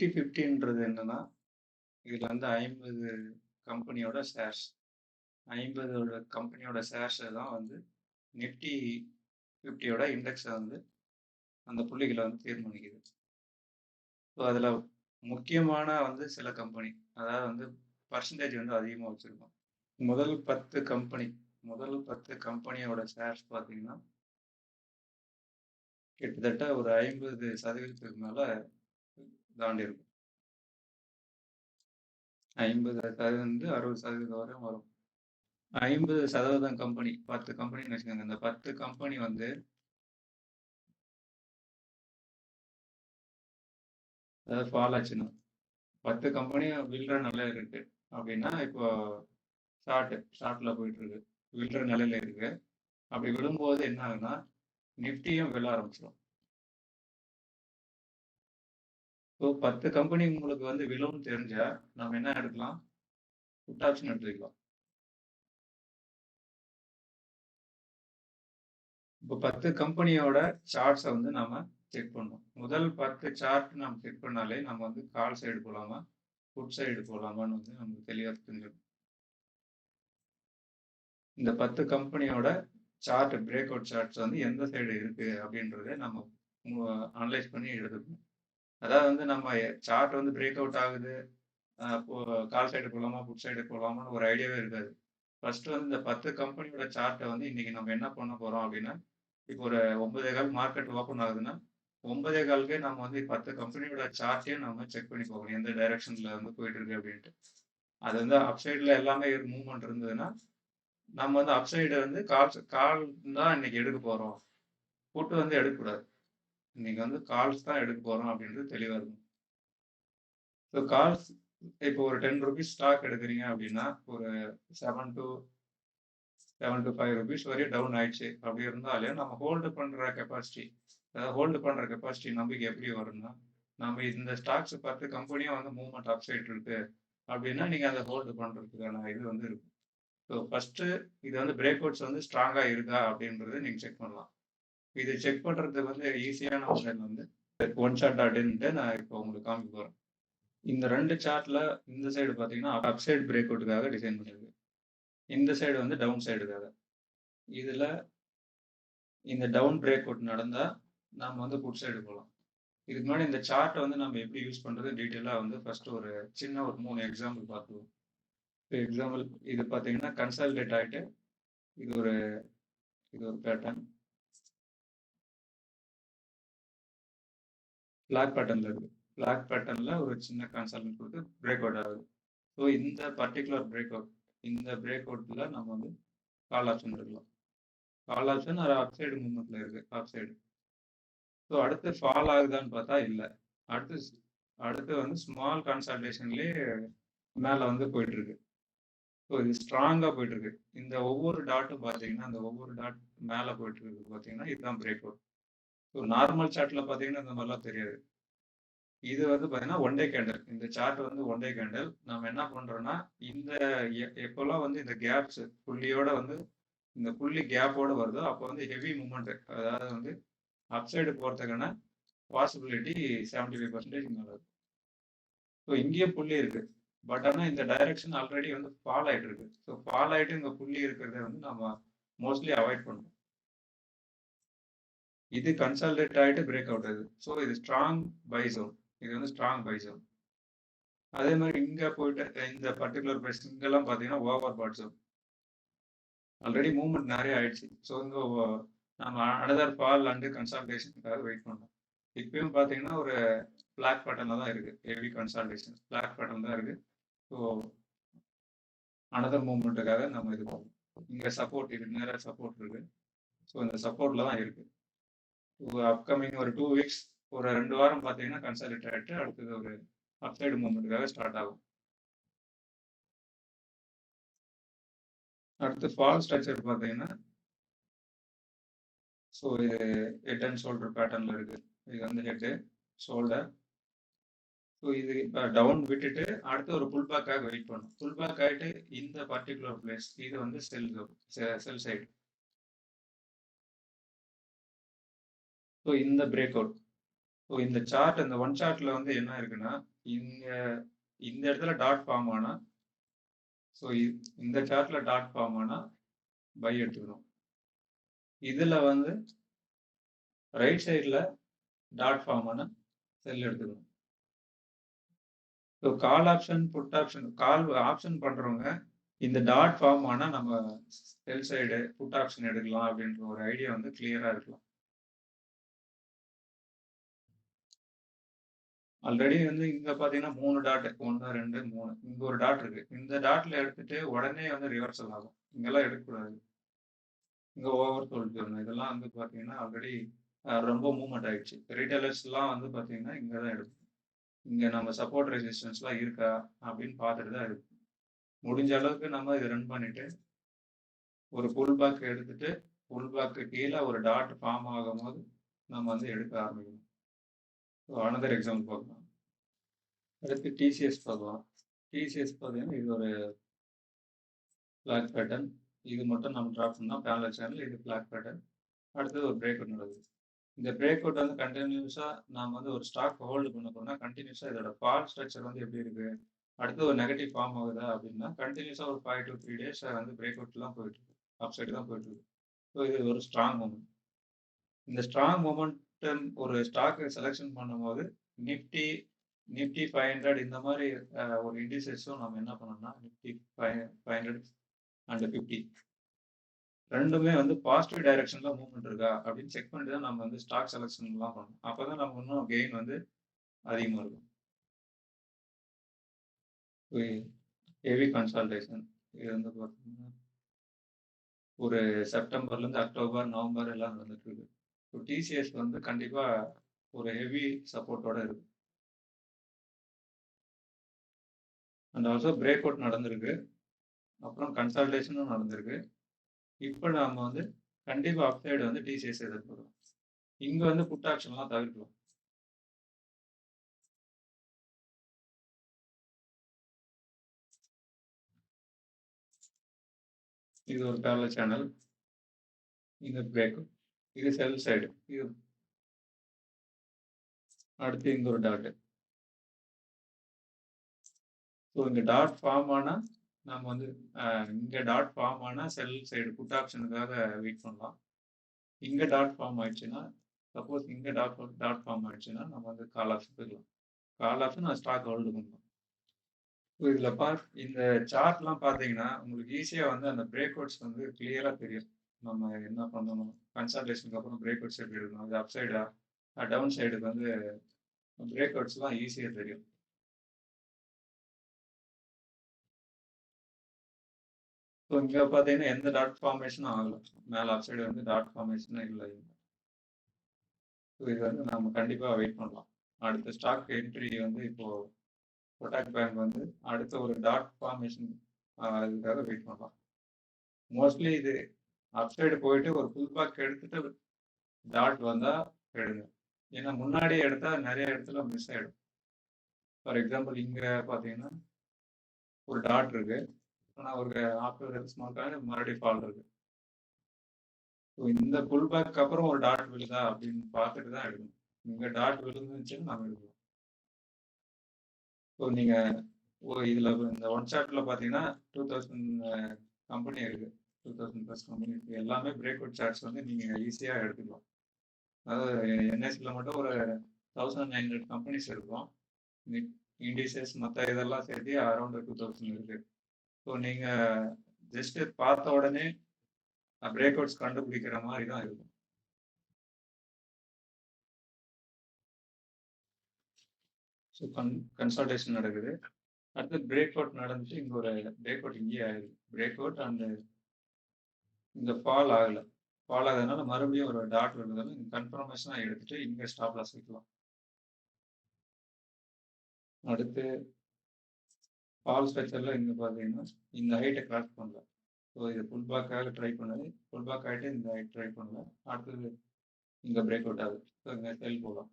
Nifty 50ன்றது என்னன்னா, இதுல வந்து 50 கம்பெனியோட ஷேர்ஸ். 50 கம்பெனியோட ஷேர்ஸ தான் வந்து நிஃப்டி 50யோட இண்டெக்ஸ வந்து அந்த புள்ளிகள வந்து தீர்மானிக்குது. ஸோ அதுல முக்கியமான வந்து சில கம்பெனி, அதாவது வந்து பெர்சன்டேஜ் வந்து அதிகமா வச்சிருக்கோம். முதல் 10 கம்பெனியோட ஷேர்ஸ் பார்த்தீங்கன்னா, கிட்டத்தட்ட ஒரு 50% மேல தாண்டி இருக்கும். 50% 60% வரை வரும். 50% கம்பெனி, 10 கம்பெனின்னு வச்சுக்கோங்க. இந்த 10 கம்பெனி வந்து அதாவது ஃபால் ஆச்சுன்னா, 10 கம்பெனியும் விழ்ற நிலையில இருக்கு அப்படின்னா, இப்போ ஷார்ட்ல போயிட்டு இருக்கு. விழ்ற நிலையில இருக்கு. அப்படி விழும்போது என்ன ஆகுதுன்னா, நிஃப்டியும் விழ ஆரம்பிச்சிடும். ஸோ 10 கம்பெனி உங்களுக்கு வந்து விழும்னு தெரிஞ்சா, நம்ம என்ன எடுக்கலாம்? புட் ஆப்ஷன் எடுத்துக்கலாம். இப்போ 10 கம்பெனியோட சார்ட்ஸை வந்து நாம செக் பண்ணணும். முதல் 10 சார்ட் நம்ம செக் பண்ணாலே நம்ம வந்து கால் சைடு போகலாமா, புட் சைடு போகலாமான்னு வந்து நமக்கு தெளிவாக தெரிஞ்சிடும். இந்த 10 கம்பெனியோட சார்ட், பிரேக் அவுட் சார்ட்ஸ் வந்து எந்த சைடு இருக்கு அப்படின்றத நம்ம அனலைஸ் பண்ணி எடுத்துக்கணும். அதாவது வந்து நம்ம சார்ட் வந்து பிரேக் அவுட் ஆகுது, கால் சைடு போகலாமா, புட் சைடு போகலாமான்னு ஒரு ஐடியாவே இருக்காது. ஃபர்ஸ்ட் வந்து இந்த 10 கம்பெனியோட சார்ட்டை வந்து இன்னைக்கு நம்ம என்ன பண்ண போறோம் அப்படின்னா, இப்போ ஒரு 9:15 மார்க்கெட் ஓப்பன் ஆகுதுன்னா, 9:15க்கே நம்ம வந்து 10 கம்பெனியோட சார்ட்டையும் நம்ம செக் பண்ணி போகணும். எந்த டைரக்ஷன்ல வந்து போயிட்டு இருக்கு அப்படின்ட்டு. அது வந்து அப் சைடுல எல்லாமே மூவ்மெண்ட் இருந்ததுன்னா, நம்ம வந்து அப் சைடு வந்து கால் தான் இன்னைக்கு எடுக்க போறோம். புட் வந்து எடுக்கக்கூடாது. இன்னைக்கு வந்து கால்ஸ் தான் எடுக்க போறோம் அப்படின்றது தெளிவா இருக்கும். ஸோ கால்ஸ் இப்போ ஒரு ₹10 ஸ்டாக் எடுக்கிறீங்க அப்படின்னா, ஒரு 7 to 5 rupees வரையும் டவுன் ஆயிடுச்சு. அப்படி இருந்தாலே நம்ம ஹோல்டு பண்ற கெப்பாசிட்டி, அதாவது ஹோல்டு பண்ற கெப்பாசிட்டி நம்பிக்கை எப்படி வரும்னா, நம்ம இந்த ஸ்டாக்ஸ் 10 கம்பெனியும் வந்து மூவ்மெண்ட் அப் சைடு இருக்கு அப்படின்னா, நீங்க அதை ஹோல்டு பண்றதுக்கான இது வந்து இருக்கும். ஸோ ஃபர்ஸ்ட் இது வந்து பிரேக் அவுட்ஸ் வந்து ஸ்ட்ராங்கா இருக்கா அப்படின்றத நீங்க செக் பண்ணலாம். இது செக் பண்றதுக்கு வந்து ஈஸியான ஆப்ஷன் வந்து oneshot.inட்டு நான் இப்போ உங்களுக்கு காமிக்க போறேன். இந்த 2 சார்ட்ல இந்த சைடு பார்த்தீங்கன்னா அப் சைடு பிரேக் அவுட்டுக்காக டிசைன் பண்ணிருக்கு. இந்த சைடு வந்து டவுன் சைடுக்காக. இதுல இந்த டவுன் பிரேக் அவுட் நடந்தா நாம வந்து புட் சைடு போகலாம். இதுக்கு முன்னாடி இந்த சார்ட்டை வந்து நம்ம எப்படி யூஸ் பண்றது டீட்டெயிலா வந்து ஃபர்ஸ்ட் ஒரு சின்ன ஒரு 3 எக்ஸாம்பிள் பார்த்துருவோம். எக்ஸாம்பிள் இது பார்த்தீங்கன்னா கன்சாலிடேட் ஆயிட்டு இது ஒரு பேட்டர்ன் பிளாக் பேட்டர்ன்ல இருக்கு. பிளாக் பேட்டர்ன்ல ஒரு சின்ன கன்சாலிடேட் கொடுத்து பிரேக் அவுட் ஆகுது. ஸோ இந்த பர்டிகுலர் பிரேக் அவுட், இந்த பிரேக் அவுட்ல நம்ம வந்து கால் ஆப்ஷன் எடுக்கலாம். கால் ஆப்ஷன் ஒரு அப் சைடு மூவ்மெண்ட்ல இருக்கு, அப் சைடு. ஸோ அடுத்து ஃபால் ஆகுதான்னு பார்த்தா இல்லை. அடுத்து வந்து ஸ்மால் கன்சல்டேஷன்லேயே மேலே வந்து போயிட்டு இருக்கு. ஸோ இது ஸ்ட்ராங்காக போயிட்டு இருக்கு. இந்த ஒவ்வொரு டாட்டும் பார்த்தீங்கன்னா, அந்த ஒவ்வொரு டாட் மேலே போயிட்டு இருக்கு பார்த்தீங்கன்னா, இதுதான் பிரேக் அவுட். ஸோ நார்மல் சார்ட்ல பார்த்தீங்கன்னா இந்த மாதிரிலாம் தெரியாது. இது வந்து பார்த்தீங்கன்னா ஒன் டே கேண்டல். இந்த சார்ட் வந்து ஒன் டே கேண்டல். நம்ம என்ன பண்றோம்னா, இந்த எப்போல்லாம் வந்து இந்த கேப்ஸ் புள்ளியோட வந்து இந்த புள்ளி கேப்போட வருதோ அப்போ வந்து ஹெவி மூவ்மெண்ட், அதாவது வந்து அப் சைடு போகிறதுக்கான பாசிபிலிட்டி 75% மேலே இருக்கு. ஸோ இங்கேயும் புள்ளி இருக்கு. பட் ஆனால் இந்த டைரக்ஷன் ஆல்ரெடி வந்து ஃபால் ஆயிட்டு இருக்கு. ஸோ ஃபால் ஆயிட்டு இங்கே புள்ளி இருக்கிறத வந்து நம்ம மோஸ்ட்லி அவாய்ட் பண்ணணும். இது கன்சாலிடேட் ஆயிட்டு பிரேக் அவுட் ஆகுது. ஸோ இது ஸ்ட்ராங் பை ஜோன். இது வந்து ஸ்ட்ராங் பை ஜோன். அதே மாதிரி இங்க போயிட்டு இந்த பர்டிகுலர் பிரைஸ் இங்கெல்லாம் பார்த்தீங்கன்னா overbought zone. Already movement நிறைய ஆயிடுச்சு. ஸோ இங்கே நம்ம அனதர் ஃபால் அண்ட் கன்சாலிடேஷனுக்காக வெயிட் பண்ணோம். இப்பயும் பார்த்தீங்கன்னா ஒரு பிளாக் பேட்டர்ல தான் இருக்கு. ஹெவி கன்சாலிடேஷன் பிளாக் பேட்டர்ன் தான் இருக்கு. ஸோ அனதர் மூவ்மெண்ட்டுக்காக நம்ம இது பண்ணுவோம். இங்கே சப்போர்ட், இது நேராக சப்போர்ட் இருக்கு. ஸோ இந்த சப்போர்ட்ல தான் இருக்கு. அப்கமிங் ஒரு 2 வீக்ஸ், ஒரு 2 வாரம் பார்த்தீங்கன்னா கன்சாலிடேட் ஆகிட்டு அடுத்தது ஒரு அப்சைடு மூவ்மெண்ட்டுக்காக ஸ்டார்ட் ஆகும். அடுத்து ஃபால் ஸ்ட்ரக்சர் பார்த்தீங்கன்னா, ஸோ இது ஹெட் அண்ட் ஷோல்டர் பேட்டர்ன்ல இருக்கு. இது வந்து ஹெட்டு, ஷோல்டர். ஸோ இது இப்போ டவுன் விட்டுட்டு அடுத்து ஒரு புல் பேக்காக வெயிட் பண்ணும். புல் பேக் ஆகிட்டு இந்த பர்டிகுலர் பிளேஸ் இது வந்து செல் சைடு. ஸோ இந்த பிரேக் அவுட். ஸோ இந்த சார்ட், இந்த ஒன் சார்ட்ல வந்து என்ன இருக்குன்னா, இங்க இந்த இடத்துல டாட் ஃபார்ம் ஆனா, ஸோ இந்த சார்ட்ல டாட் ஃபார்ம் ஆனா பை எடுத்துக்கணும். இதுல வந்து ரைட் சைடுல டாட் ஃபார்ம் ஆனா செல் எடுத்துக்கணும். So call option, put option, call option பண்றவங்க இந்த டாட் ஃபார்ம் ஆனா நம்ம செல் சைடு புட் ஆப்ஷன் எடுக்கலாம் அப்படின்ற ஒரு ஐடியா வந்து கிளியரா இருக்கலாம். ஆல்ரெடி வந்து இங்க பாத்தீங்கன்னா 3 டாட் 1, 2, 3 இங்க ஒரு டாட் இருக்கு. இந்த டாட்ல எடுத்துட்டு உடனே வந்து ரிவர்சல் ஆகும். இங்கெல்லாம் எடுக்கக்கூடாது. இங்க ஓவர் சோல்ட் ஜோன் இதெல்லாம் வந்து பாத்தீங்கன்னா ஆல்ரெடி ரொம்ப மூவ்மெண்ட் ஆயிடுச்சு. ரீட்டைலர்ஸ்லாம் வந்து பாத்தீங்கன்னா இங்க தான் எடுக்கும். இங்க நம்ம சப்போர்ட் ரெசிஸ்டன்ஸ்லாம் இருக்கா அப்படின்னு பார்த்துட்டு தான் இருக்கு. முடிஞ்ச அளவுக்கு நம்ம இதை ரன் பண்ணிட்டு ஒரு புல் பேக் எடுத்துட்டு புல் பேக்கு கீழே ஒரு டாட் ஃபார்ம் ஆகும்போது நம்ம வந்து எடுக்க ஆரம்பிக்கணும். ஸோ அனதர் எக்ஸாம்பிள் பார்க்கலாம். அடுத்து டிசிஎஸ் பார்க்கலாம். டிசிஎஸ் பார்த்தீங்கன்னா இது ஒரு ஃபிளாக் பேட்டர்ன். இது மட்டும் நம்ம ட்ராப் பண்ணால் பேனல் சேனல், இது ஃபிளாக் பேட்டர்ன். அடுத்தது ஒரு பிரேக் அவுட் நடக்குது. இந்த பிரேக் அவுட் வந்து கண்டினியூஸாக நாம் வந்து ஒரு ஸ்டாக் ஹோல்டு பண்ண போனால் கண்டினியூஸாக இதோட ஃபால் ஸ்ட்ரக்சர் வந்து எப்படி இருக்கு, அடுத்து ஒரு நெகட்டிவ் ஃபார்ம் ஆகுதா அப்படின்னா கண்டினியூஸாக ஒரு 5 to 3 டேஸ் வந்து பிரேக் அவுட்லாம் போயிட்டு இருக்கு, அப் சைடு தான் போயிட்டு இருக்கு. ஸோ இது ஒரு ஸ்ட்ராங் மூமெண்ட். இந்த ஸ்ட்ராங் மொமெண்டம் ஒரு ஸ்டாக் செலெக்ஷன் பண்ணும்போது நிஃப்டி நிஃப்டி 500 இந்த மாதிரி ஒரு இண்டிசஸும் நம்ம என்ன பண்ணோம்னா நிஃப்டி 500 அண்ட் 50 ரெண்டுமே வந்து பாசிட்டிவ் டைரக்ஷன்ல மூவ்மெண்ட் இருக்கா அப்படின்னு செக் பண்ணிட்டு தான் நம்ம வந்து ஸ்டாக் செலெக்ஷன்லாம் பண்ணணும். அப்பதான் நம்ம இன்னும் கெயின் வந்து அதிகமாக இருக்கும். ஹெவி கன்சால்டேஷன் இது வந்து பார்த்தீங்கன்னா ஒரு செப்டம்பர்லேருந்து அக்டோபர், நவம்பர் எல்லாம் நடந்துட்டு இருக்கு. ஸோ டிசிஎஸ் வந்து கண்டிப்பா ஒரு ஹெவி சப்போர்ட்டோட இருக்கு. அண்ட் ஆல்சோ பிரேக் அவுட் நடந்திருக்கு. அப்புறம் கன்சல்டேஷனும் நடந்திருக்கு. இப்போ நாம வந்து கண்டிப்பா அப்சைடு வந்து டிசிஎஸ் எதிர்பார்க்கலாம். இங்க வந்து புட் ஆப்ஷன்லாம் தவிர்க்கலாம். இது ஒரு பேரலல் சேனல். இங்க பிரேக் அவுட். இது செல் சைடு. இது அடுத்து இங்க ஒரு டாட். ஸோ இங்க டாட் ஃபார்ம் ஆனா நம்ம வந்து இங்க டாட் ஃபார்ம் ஆனா செல் சைடு புட் ஆப்ஷனுக்காக வெயிட் பண்ணலாம். இங்க டாட் ஃபார்ம் ஆயிடுச்சுன்னா சப்போஸ் இங்க டாட் ஃபார்ம் ஆயிடுச்சுன்னா நம்ம வந்து கால் ஆப்ஷன் போயிடலாம். கால் ஆப்ஷன் நான் ஸ்டாக் ஹோல்டு பண்ணலாம். இதுல இந்த சார்ட்லாம் பார்த்தீங்கன்னா உங்களுக்கு ஈஸியா வந்து அந்த பிரேக் அவுட்ஸ் வந்து கிளியரா தெரியும். நம்ம என்ன பண்ணணும், கன்சல்டேஷனுக்கு அப்புறம் பிரேக் அவுட்ஸ் எப்படி எடுக்கணும், அது அப் சைடா டவுன் சைடுக்கு வந்து பிரேக் அவுட்ஸ்லாம் ஈஸியா தெரியும். ஸோ இங்க பார்த்தீங்கன்னா எந்த டாட் ஃபார்மேஷனும் ஆகல. மேல அப் சைடு வந்து டாட் ஃபார்மேஷனும் இல்லை. ஸோ இது வந்து நம்ம கண்டிப்பா வெயிட் பண்ணலாம். அடுத்த ஸ்டாக் என்ட்ரி வந்து இப்போ கொட்டாக் பேங்க் வந்து அடுத்த ஒரு டாட் ஃபார்மேஷன் இதுக்காக வெயிட் பண்ணலாம். மோஸ்ட்லி இது அப் சைடு போயிட்டு ஒரு புல் பேக் எடுத்துட்டு டாட் வந்தா எடுங்க. ஏன்னா முன்னாடி எடுத்தா நிறைய இடத்துல மிஸ் ஆயிடும். ஃபார் எக்ஸாம்பிள் இங்க பாத்தீங்கன்னா ஒரு டாட் இருக்கு. ஆனா ஒரு ஆஃப்டர் ஸ்மால் மறுபடியும் ஃபால் இருக்கு. ஸோ இந்த புல் பேக் அப்புறம் ஒரு டாட் விழுதா அப்படின்னு பார்த்துட்டு தான் எடுக்கணும். இங்க டாட் விழுந்துச்சுன்னு நம்ம எடுக்கலாம். ஸோ நீங்க இதுல இந்த ஒன் சார்ட்ல பாத்தீங்கன்னா 2000 கம்பெனி இருக்கு. 2000 ப்ளஸ் கம்பெனி இருக்கு. எல்லாமே பிரேக் அவுட் சார்ட்ஸ் வந்து நீங்க ஈஸியா எடுத்துக்கலாம். அதாவது என்எஸ்சியில் மட்டும் ஒரு 1900 கம்பெனிஸ் இருக்கும். இண்டிசஸ் மற்ற இதெல்லாம் சேர்த்து அரௌண்ட் 2000 இருக்கு. ஸோ நீங்க ஜஸ்ட் பார்த்த உடனே பிரேக் அவுட்ஸ் கண்டுபிடிக்கிற மாதிரி தான் இருக்கும். ஸோ கன்சல்டேஷன் நடக்குது. அடுத்து பிரேக் அவுட் நடந்துச்சு. இங்க ஒரு பிரேக் அவுட் இங்கேயே ஆயிருக்கு. பிரேக் அவுட் அந்த இந்த ஃபால் ஆகல. ஃபால் ஆகுறதுனால மறுபடியும் ஒரு டாட் வருதுனால கன்ஃபர்மேஷனாக எடுத்துட்டு இங்கே ஸ்டாப் லாஸ் வைக்கலாம். அடுத்து ஃபால் ஸ்ட்ரக்சர்ல இங்க பார்த்தீங்கன்னா இந்த ஹைட்டை கிராஸ் பண்ணல. ஸோ இது புல் பேக்காக ட்ரை பண்ணது. புல் பேக் ஆகிட்டு இந்த ஹைட் ட்ரை பண்ணல. அடுத்தது இங்கே பிரேக் அவுட் ஆகுது. ஸோ இங்கே செல் போகலாம்.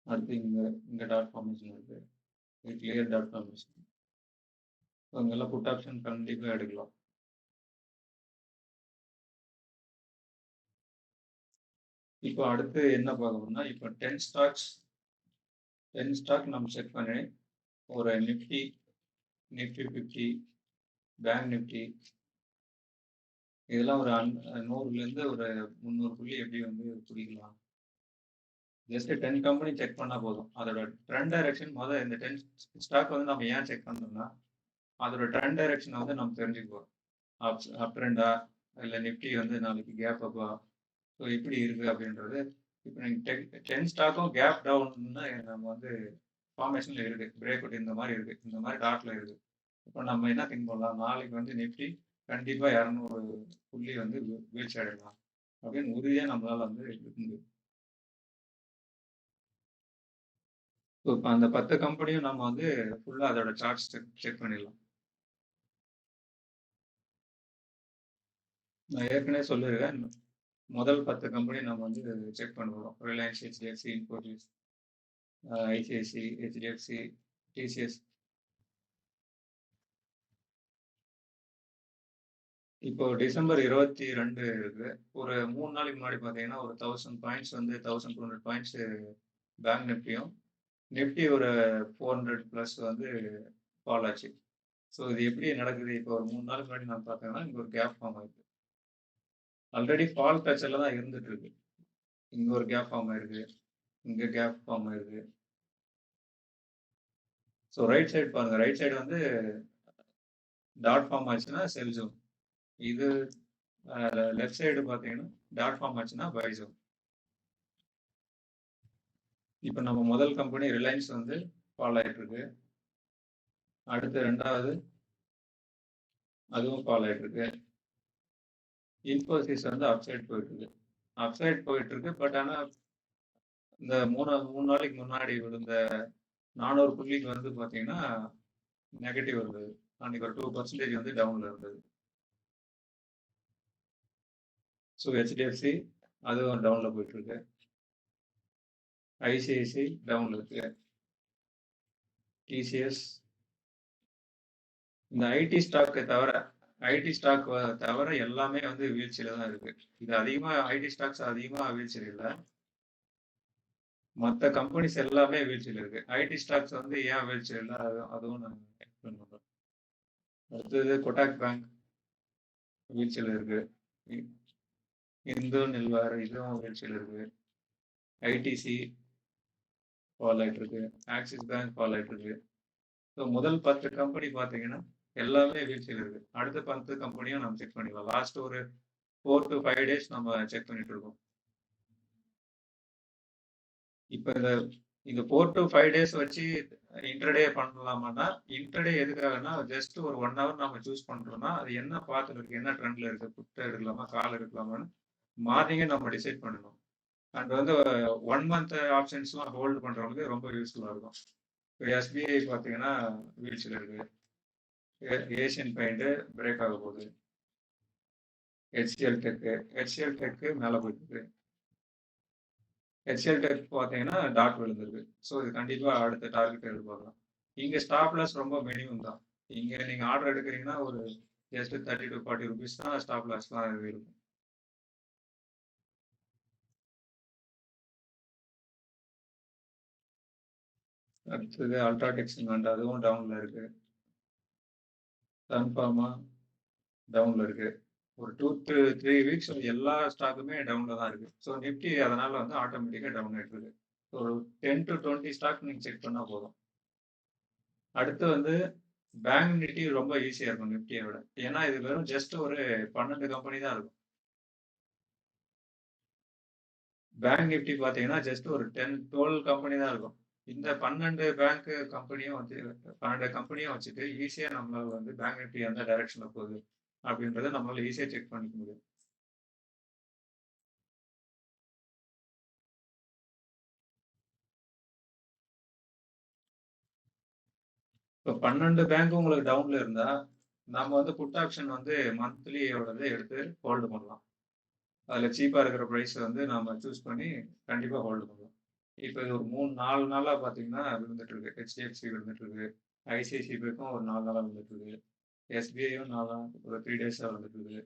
அடுத்து இங்கே டாட் ஃபார்மேஷன் இருக்கு. இது கிளியர் டாட் ஃபார்மேஷன். ஸோ இங்கெல்லாம் புட் ஆப்ஷன் கண்டிப்பாக எடுக்கலாம். இப்போ அடுத்து என்ன பார்க்கணும்னா இப்போ 10 ஸ்டாக்ஸ் 10 ஸ்டாக் நம்ம செக் பண்ணி, ஒரு நிஃப்டி, நிஃப்டி 50, பேங்க் நிஃப்டி இதெல்லாம் ஒரு 100லேருந்து ஒரு 300 புள்ளி எப்படி வந்து பிடிக்கலாம். ஜஸ்ட் 10 கம்பெனி செக் பண்ணா போதும். அதோட ட்ரெண்ட் டைரக்ஷன் இந்த 10 ஸ்டாக் வந்து நம்ம ஏன் செக் பண்றோம்னா, அதோட ட்ரெண்ட் டைரக்ஷன வந்து நம்ம தெரிஞ்சுக்குவோம். அப் ட்ரெண்டா, இல்ல நிஃப்டி வந்து நாளைக்கு கேப் அப்பா, ஸோ எப்படி இருக்கு அப்படின்றது. இப்போ நீங்க 10 ஸ்டாக்கும் கேப் டவுன்னா நம்ம வந்து ஃபார்மேஷன்ல இருக்கு. பிரேக் அவுட் இந்த மாதிரி இருக்கு. இந்த மாதிரி டாட்ல இருக்கு. இப்போ நம்ம என்ன திங்க் பண்ணலாம், நாளைக்கு வந்து நிஃப்டி கண்டிப்பா 200 புள்ளி வந்து வீழ்ச்சி அடையலாம் அப்படின்னு உறுதியா நம்மளால வந்து இருக்க முடியும். ஸோ இப்போ அந்த 10 கம்பெனியும் நம்ம வந்து ஃபுல்லா அதோட சார்ட்ஸ் செக் பண்ணிடலாம். நான் ஏற்கனவே சொல்லியிருக்கேன். முதல் 10 கம்பெனி நம்ம வந்து செக் பண்ண போறோம். Reliance, HDFC, Infosys, ICICI, HDFC, TCS. இப்போ டிசம்பர் 22 இருக்கு. ஒரு 3 நாளைக்கு முன்னாடி பார்த்தீங்கன்னா, ஒரு 1000 பாயிண்ட்ஸ் வந்து 1200 பாயிண்ட்ஸ் பேங்க் நிஃப்டியும், நிஃப்டி ஒரு 400 பிளஸ் வந்து ஃபால் ஆச்சு. ஸோ இது எப்படி நடக்குது? இப்போ ஒரு 3 நாளுக்கு முன்னாடி நான் பார்த்தேன்னா, இங்க ஒரு கேப் ஃபார்ம் ஆயிருக்கு. ஆல்ரெடி ஃபால் பிரச்சனைல தான் இருந்துட்டு இருக்கு. இங்க ஒரு கேப் ஃபார்ம் ஆயிருக்கு. இங்க கேப் ஃபார்ம் ஆயிருக்கு. ஸோ ரைட் சைடு பாருங்க. ரைட் சைடு வந்து டாட் ஃபார்ம் ஆச்சுன்னா செல் ஜோன். இது லெஃப்ட் சைடு பார்த்தீங்கன்னா டாட் ஃபார்ம் ஆச்சுன்னா பை ஜோன். இப்போ நம்ம முதல் கம்பெனி ரிலையன்ஸ் வந்து ஃபால் ஆயிட்டு இருக்கு. அடுத்து 2வது அதுவும் ஃபால் ஆயிட்டு இருக்கு. இன்ஃபோசிஸ் வந்து அப் சைடு போயிட்டு இருக்கு. அப் சைடு போயிட்டு இருக்கு. பட் ஆனா இந்த 3 நாளைக்கு முன்னாடி விழுந்த 400 புள்ளிக்கு வந்து பார்த்தீங்கன்னா நெகட்டிவ் இருந்தது. அன்னைக்கு ஒரு 2% வந்து டவுன்ல இருந்தது. ஸோ HDFC அதுவும் டவுன்ல போயிட்டு இருக்கு. ஐசிஐசி டவுன்ல இருக்கு. டிசிஎஸ் இந்த ஐடி ஸ்டாக் தவிர எல்லாமே வந்து வீழ்ச்சியில தான் இருக்கு. இது அதிகமா ஐடி ஸ்டாக்ஸ் அதிகமா வீழ்ச்சியில் இல்லை. மற்ற கம்பெனிஸ் எல்லாமே வீழ்ச்சியில் இருக்கு. ஐடி ஸ்டாக்ஸ் வந்து ஏன் வீழ்ச்சியில் இல்லை அதுவும் நான் எக்ஸ்பிளைன் பண்றேன். அடுத்தது கொட்டாக் பேங்க் வீழ்ச்சியில் இருக்கு. இந்து நில்வார் இதுவும் வீழ்ச்சியில் இருக்கு. ஐடிசி ஃபால் ஆயிட்டு இருக்கு. ஆக்சிஸ் பேங்க் ஃபால் ஆயிட்டு இருக்கு. ஸோ முதல் 10 கம்பெனி பார்த்தீங்கன்னா எல்லாமே வீழ்ச்சியில் இருக்கு. அடுத்த 10 கம்பெனியும் நம்ம செக் பண்ணிக்கலாம். லாஸ்ட் ஒரு 4 to 5 டேஸ் நம்ம செக் பண்ணிட்டு இருக்கோம். இப்போ இந்த 4 to 5 டேஸ் வச்சு இன்டர்டே பண்ணலாமான்னா, இன்டர்டே எதுக்காகனா ஜஸ்ட் ஒரு 1 ஹவர் நம்ம சூஸ் பண்றோம்னா, அது என்ன பாத்துல இருக்கு, என்ன ட்ரெண்ட்ல இருக்கு, புட் எடுக்கலாமா, கால் எடுக்கலாமான்னு மார்னிங்கே நம்ம டிசைட் பண்ணணும். அண்ட் வந்து 1 மந்த் ஆப்ஷன்ஸ்லாம் ஹோல்டு பண்றவங்களுக்கு ரொம்ப யூஸ்ஃபுல்லா இருக்கும். இப்போ SBI பார்த்தீங்கன்னா வீழ்ச்சியில் இருக்கு. ஏசியன் பெயிண்ட் பிரேக் ஆக போகுது. HCL டெக் மேலே போயிட்டு இருக்கு. HCL டெக் பார்த்தீங்கன்னா டாட் விழுந்திருக்கு. ஸோ இது கண்டிப்பாக அடுத்த டார்கெட் எதிர்பார்க்கலாம். இங்கே ஸ்டாப் லாஸ் ரொம்ப மினிமம் தான். இங்கே நீங்கள் ஆர்டர் எடுக்கிறீங்கன்னா ஒரு ஜஸ்ட் 30 to 40 ருபீஸ் தான் ஸ்டாப் லாஸ்லாம் இருக்கும். அடுத்தது அல்ட்ராடெக் சிமெண்ட் அதுவும் டவுன்ல இருக்கு. சன்ஃபார்மா டவுன்ல இருக்கு. ஒரு 2 to 3 வீக்ஸ் எல்லா ஸ்டாக்குமே டவுன்ல தான் இருக்கு. ஸோ நிஃப்டி அதனால வந்து ஆட்டோமேட்டிக்காக டவுன் ஆயிட்டு இருக்கு. ஒரு 10 to 20 ஸ்டாக் நீங்க செக் பண்ணா போதும். அடுத்து வந்து பேங்க் நிஃப்டி ரொம்ப ஈஸியா இருக்கும் நிஃப்டியை விட. ஏன்னா இது வெறும் ஜஸ்ட் ஒரு 12 கம்பெனி தான் இருக்கும். பேங்க் நிஃப்டி பார்த்தீங்கன்னா ஜஸ்ட் ஒரு 12 கம்பெனி தான் இருக்கும். இந்த 12 பேங்க் கம்பெனியும் வந்து 12 கம்பெனியும் வச்சுட்டு ஈஸியா நம்மளால வந்து பேங்க் நிஃப்டி எந்த டைரக்ஷன்ல போகுது அப்படின்றத நம்மளால ஈஸியா செக் பண்ணிக்க முடியும். இப்போ 12 பேங்க் உங்களுக்கு டவுன்ல இருந்தா நம்ம வந்து புட் ஆப்ஷன் வந்து மந்த்லியோடதை எடுத்து ஹோல்டு பண்ணலாம். அதில் சீப்பாக இருக்கிற ப்ரைஸ் வந்து நம்ம சூஸ் பண்ணி கண்டிப்பாக ஹோல்டு பண்ணலாம். இப்போ இது ஒரு 4 நாளா பார்த்தீங்கன்னா விழுந்துட்டு இருக்கு. HDFC விழுந்துட்டு இருக்கு. ஐசிஐசி பேங்க்கும் ஒரு 4 நாளா விழுந்துட்டு இருக்கு. SBIயும் ஒரு 3 டேஸா விழுந்துட்டு இருக்கு.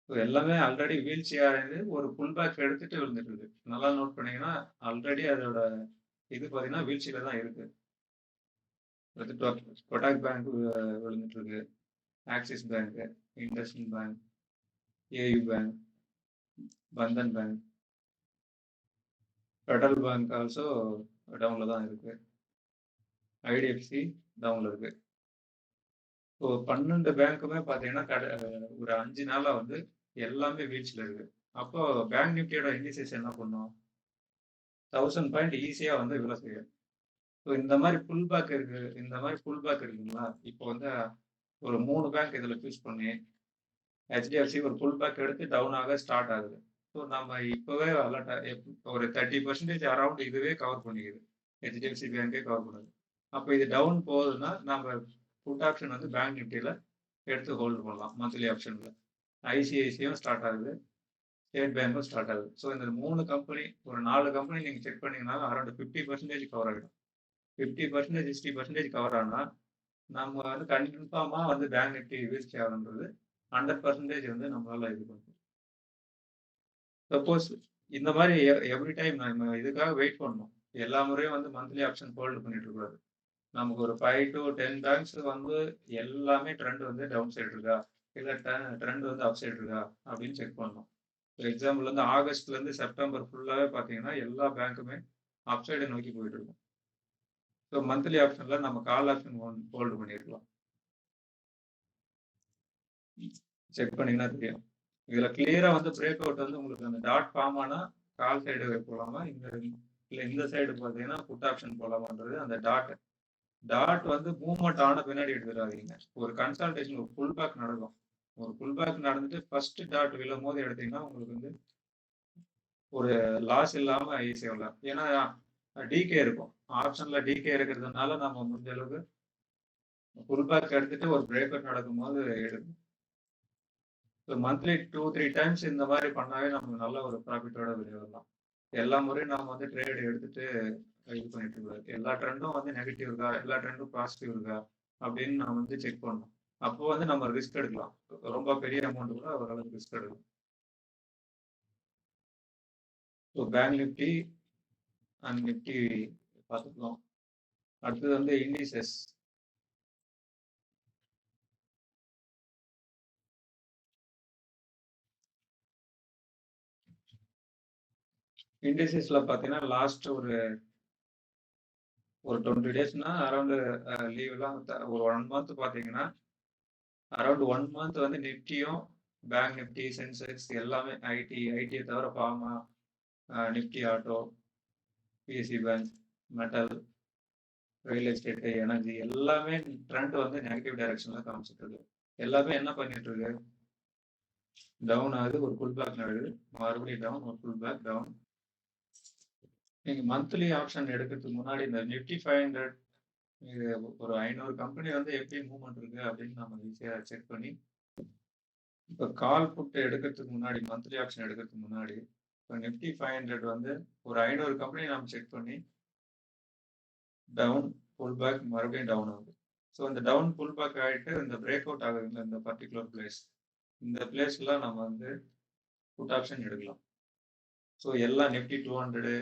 ஸோ எல்லாமே ஆல்ரெடி வீழ்ச்சியா இருந்து ஒரு புல் பேக் எடுத்துட்டு விழுந்துட்டு இருக்கு. நல்லா நோட் பண்ணீங்கன்னா ஆல்ரெடி அதோட இது பார்த்தீங்கன்னா வீழ்ச்சியில தான் இருக்கு. அடுத்து கொடாக் பேங்க் விழுந்துட்டு இருக்கு. Axis bank, IndusInd bank, AU bank, Bandhan bank, federal bank also டவுன்ல தான் இருக்கு. ஐடிஎஃப்சி டவுன்ல இருக்கு. ஸோ 12 பேங்க்குமே பார்த்தீங்கன்னா ஒரு 5 நாளா வந்து எல்லாமே வீழ்ச்சியில இருக்கு. அப்போ பேங்க் நிஃப்டியோட இண்டிசஸ் என்ன பண்ணும்? 1000 பாயிண்ட் ஈஸியா வந்து விழ செய்யும். ஸோ இந்த மாதிரி புல் பேக் இருக்கு. இந்த மாதிரி புல் பேக் இருக்குங்களா? இப்போ வந்து ஒரு 3 பேங்க் இதுல சூஸ் பண்ணி ஹெச்டிஎஃப்சி ஒரு புல் பேக் எடுத்து டவுன் ஆக ஸ்டார்ட் ஆகுது. ஸோ நம்ம இப்பவே அலர்ட்டா ஒரு 30% அரௌண்ட் இதுவே கவர் பண்ணிக்குது. ஹெச்டிஎஃப்சி பேங்கே கவர் பண்ணுது. அப்போ இது டவுன் போகுதுன்னா நம்ம புட் ஆப்ஷன் வந்து பேங்க் நிஃப்டியில எடுத்து ஹோல்டு பண்ணலாம் மந்த்லி ஆப்ஷன்ல. ஐசிஐசியும் ஸ்டார்ட் ஆகுது, ஸ்டேட் பேங்க்கும் ஸ்டார்ட் ஆகுது. ஸோ இந்த 3 கம்பெனி ஒரு 4 கம்பெனி நீங்க செக் பண்ணீங்கன்னா அரௌண்ட் 50% கவர் ஆகிடும். 50% 60% கவர் ஆனா நம்ம வந்து கன்ஃபார்மா வந்து பேங்க் நிஃப்டி வீழ்ச்சி ஆகுன்றது 100% வந்து நம்மளால இது பண்ண முடியும். சப்போஸ் இந்த மாதிரி எவ்ரி டைம் நம்ம இதுக்காக வெயிட் பண்ணணும். எல்லா முறையும் வந்து மந்த்லி ஆப்ஷன் ஹோல்டு பண்ணிட்டு இருக்கக்கூடாது. நமக்கு ஒரு 5 to 10 பேங்க்ஸ் வந்து எல்லாமே ட்ரெண்ட் வந்து டவுன் சைடு இருக்கா, இல்ல ட்ரெண்ட் வந்து அப் சைடு இருக்கா அப்படின்னு செக் பண்ணணும். எக்ஸாம்பிள் வந்து ஆகஸ்ட்ல இருந்து செப்டம்பர் ஃபுல்லாவே பாத்தீங்கன்னா எல்லா பேங்க்குமே அப் சைடு நோக்கி போயிட்டு இருக்கும். ஸோ மந்த்லி ஆப்ஷன்ல நம்ம கால் ஆப்ஷன் ஹோல்டு பண்ணிருக்கலாம். செக் பண்ணீங்கன்னா தெரியும். இதுல கிளியரா வந்து பிரேக் அவுட் வந்து உங்களுக்கு அந்த டாட் ஃபார்ம் ஆனா கால் சைடு போலாமா, இல்ல இந்த சைடு பாத்தீங்கன்னா புட் ஆப்ஷன் போலாமான்றது அந்த டாட் வந்து மூவ்மெண்ட் ஆன பின்னாடி எடுத்துடாதீங்க. ஒரு கன்சல்டேஷன் ஒரு புல் பேக் நடக்கும். ஒரு புல் பேக் நடந்துட்டு ஃபர்ஸ்ட் டாட் விழும் போது எடுத்தீங்கன்னா உங்களுக்கு வந்து ஒரு லாஸ் இல்லாம ஈஸியா விடலாம். ஏன்னா டிகே இருக்கும். ஆப்ஷன்ல டிகே இருக்கிறதுனால நம்ம முடிஞ்ச அளவுக்கு புல் பேக் எடுத்துட்டு ஒரு பிரேக் அவுட் நடக்கும்போது எடுக்கணும். மந்த்லி 2-3 டைம்ஸ் இந்த மாதிரி பண்ணாவே நமக்கு நல்ல ஒரு ப்ராஃபிட்டோட வெளியே வரலாம். எல்லா முறையும் நம்ம வந்து ட்ரேட் எடுத்துட்டு இது பண்ணிட்டு இருக்காரு. எல்லா ட்ரெண்டும் வந்து நெகட்டிவ் இருக்கா, எல்லா ட்ரெண்டும் பாசிட்டிவ் இருக்கா அப்படின்னு நம்ம வந்து செக் பண்ணணும். அப்போ வந்து நம்ம ரிஸ்க் எடுக்கலாம். ரொம்ப பெரிய அமௌண்ட் கூட ஓரளவுக்கு ரிஸ்க் எடுக்கலாம். So bank Nifty and Nifty பார்த்துக்கலாம். அடுத்தது வந்து இண்டிசஸ். இண்டிசஸ்ல பார்த்தீங்கன்னா லாஸ்ட் ஒரு 20 டேஸ்னா அரௌண்ட் லீவ்லாம் ஒரு 1 மந்த் பார்த்தீங்கன்னா அரௌண்ட் 1 மந்த் வந்து நிஃப்டியும் பேங்க் நிஃப்டி சென்செக்ஸ் எல்லாமே ஐடியை தவிர pharma Nifty auto BSc bank metal real estate energy எல்லாமே ட்ரெண்ட் வந்து நெகட்டிவ் டைரக்ஷன்ல காமிச்சிட்டு இருக்கு. எல்லாமே என்ன பண்ணிட்டு இருக்கு, டவுன் ஆகுது, ஒரு புல் பேக் நடக்குது, மறுபடியும் டவுன், ஒரு புல் பேக் டவுன். நீங்க மந்த்லி ஆப்ஷன் எடுக்கிறதுக்கு முன்னாடி இந்த நிஃப்டி 500 இது ஒரு 500 கம்பெனி வந்து எப்படி மூவ்மெண்ட் இருக்கு அப்படின்னு நம்ம ஈஸியா செக் பண்ணி இப்போ கால் புட் எடுக்கிறதுக்கு முன்னாடி மந்த்லி ஆப்ஷன் எடுக்கிறதுக்கு முன்னாடி இப்போ நிஃப்டி 500 வந்து ஒரு 500 கம்பெனி நம்ம செக் பண்ணி டவுன் புல் பேக் மறுபடியும் டவுன் ஆகுது. ஸோ இந்த டவுன் புல் பேக் ஆகிட்டு இந்த பிரேக் அவுட் ஆகுதுங்க இந்த பர்டிகுலர் பிளேஸ், இந்த பிளேஸ்ல நம்ம வந்து புட் ஆப்ஷன் எடுக்கலாம். ஸோ எல்லா நிஃப்டி 200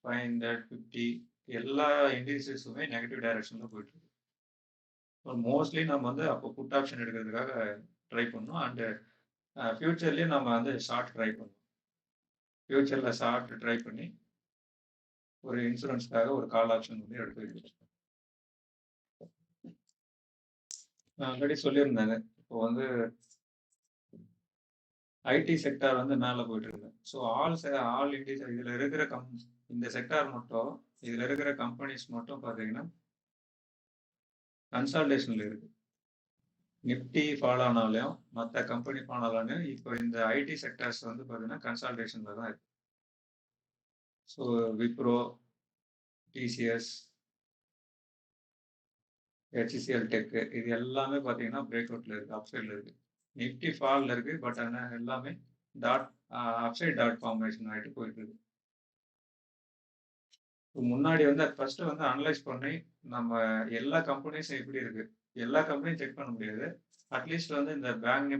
500 50 எல்லா இண்டிசஸுமே நெகட்டிவ் டைரக்ஷன்ல போயிட்டு இருக்கு. மோஸ்ட்லி நம்ம வந்து அப்போ புட் ஆப்ஷன் எடுக்கிறதுக்காக ட்ரை பண்ணணும். அண்ட் ஃபியூச்சர்லயும் நம்ம வந்து ஷார்ட் ட்ரை பண்ணணும். ஃபியூச்சர்ல ஷார்ட் ட்ரை பண்ணி ஒரு இன்சூரன்ஸ்க்காக ஒரு கால் ஆப்ஷன் வந்து எடுத்து வைக்கிறோம். நான் ஆல்ரெடி சொல்லியிருந்தாங்க இப்போ வந்து ஐடி செக்டார் வந்து மேலே போயிட்டு இருக்கு. ஸோ ஆல் இண்டிஸ் இதுல இருக்கிற இந்த செக்டார் மட்டும் இதுல இருக்கிற கம்பெனிஸ் மட்டும் பார்த்தீங்கன்னா கன்சால்டேஷன்ல இருக்கு. நிஃப்டி ஃபால் ஆனாலும் மற்ற கம்பெனி ஃபால் ஆனாலும் இப்போ இந்த ஐடி செக்டர்ஸ் வந்து பார்த்தீங்கன்னா கன்சால்டேஷன்ல தான் இருக்கு. So Wipro, TCS, HCL tech இது எல்லாமே பார்த்தீங்கன்னா பிரேக் அவுட்ல இருக்கு, அப்சைட்ல இருக்கு. நிஃப்டி ஃபால்ல இருக்கு, பட் ஆனால் எல்லாமே அப்சைட் டாட் ஃபார்மேஷன் ஆகிட்டு போயிட்டு இருக்கு. முன்னாடி வந்து ஃபர்ஸ்ட் வந்து அனலைஸ் பண்ணி நம்ம எல்லா கம்பெனிஸும் எப்படி இருக்கு, எல்லா கம்பெனியும் செக் பண்ண முடியாது. அட்லீஸ்ட் வந்து இந்த பேங்க்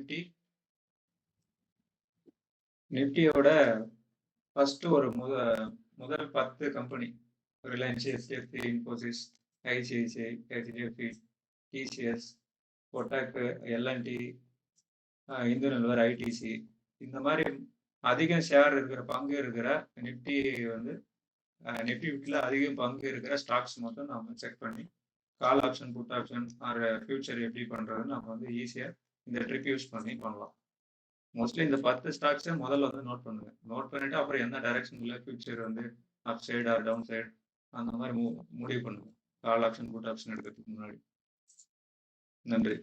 நிஃப்டியோட ஃபர்ஸ்ட் ஒரு முதல் 10 company Reliance, HDFC, Infosys, ICICI, HDFC, TCS, Kotak, LNT, இந்து நிறுவனர், ஐடிசி, இந்த மாதிரி அதிக ஷேர் இருக்கிற பங்கு இருக்கிற நிப்டி வந்து நிப்டி வீட்டில் அதிகம் பங்கு இருக்கிற ஸ்டாக்ஸ் மட்டும் நம்ம செக் பண்ணி call option, put option or future எப்படி பண்ணுறதுன்னு நம்ம வந்து ஈஸியாக இந்த ட்ரிக் யூஸ் பண்ணி பண்ணலாம். மோஸ்ட்லி இந்த 10 ஸ்டாக்ஸை முதல்ல வந்து நோட் பண்ணுங்க. நோட் பண்ணிட்டு அப்புறம் எந்த டைரக்ஷனில் ஃபியூச்சர் வந்து up side or down side அந்த மாதிரி முடிவு பண்ணுங்க கால் ஆப்ஷன், புட் ஆப்ஷன் எடுக்கிறதுக்கு முன்னாடி. நன்றி.